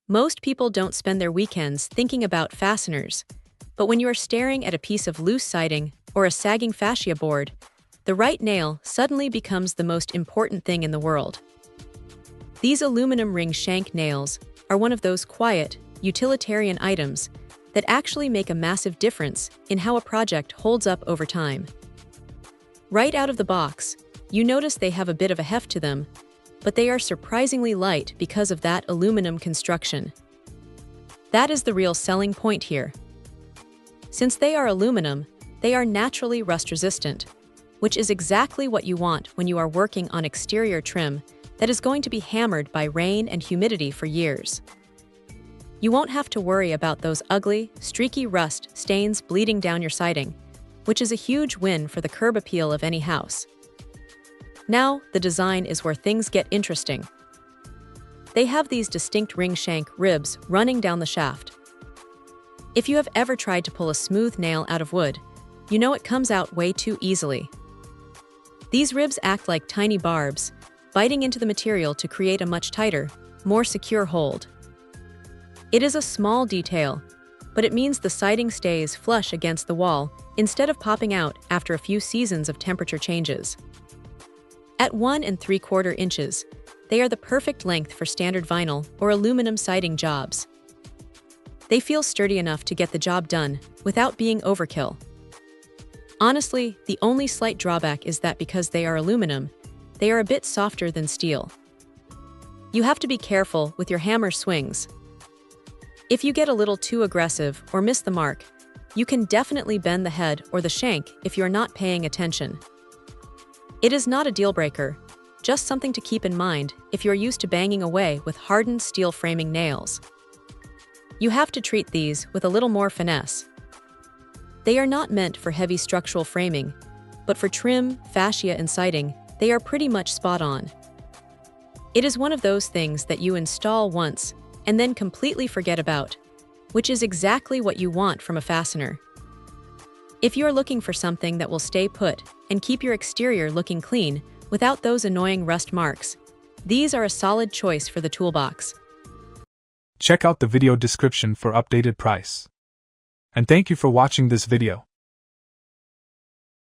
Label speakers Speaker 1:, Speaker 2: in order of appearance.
Speaker 1: Most people don't spend their weekends thinking about fasteners, but when you are staring at a piece of loose siding or a sagging fascia board, the right nail suddenly becomes the most important thing in the world. These aluminum ring shank nails are one of those quiet, utilitarian items that actually make a massive difference in how a project holds up over time. Right out of the box, you notice they have a bit of a heft to them, but they are surprisingly light because of that aluminum construction. That is the real selling point here. Since they are aluminum, they are naturally rust-resistant, which is exactly what you want when you are working on exterior trim that is going to be hammered by rain and humidity for years. You won't have to worry about those ugly, streaky rust stains bleeding down your siding, which is a huge win for the curb appeal of any house. Now, the design is where things get interesting. They have these distinct ring shank ribs running down the shaft. If you have ever tried to pull a smooth nail out of wood, you know it comes out way too easily. These ribs act like tiny barbs, biting into the material to create a much tighter, more secure hold. It is a small detail, but it means the siding stays flush against the wall instead of popping out after a few seasons of temperature changes. At 1 3/4 inches, they are the perfect length for standard vinyl or aluminum siding jobs. They feel sturdy enough to get the job done without being overkill. Honestly, the only slight drawback is that because they are aluminum, they are a bit softer than steel. You have to be careful with your hammer swings. If you get a little too aggressive or miss the mark, you can definitely bend the head or the shank if you're not paying attention. It is not a deal breaker, just something to keep in mind if you're used to banging away with hardened steel framing nails. You have to treat these with a little more finesse. They are not meant for heavy structural framing, but for trim, fascia, and siding, they are pretty much spot on. It is one of those things that you install once and then completely forget about, which is exactly what you want from a fastener. If you are looking for something that will stay put and keep your exterior looking clean without those annoying rust marks, these are a solid choice for the toolbox.
Speaker 2: Check out the video description for updated price. And thank you for watching this video.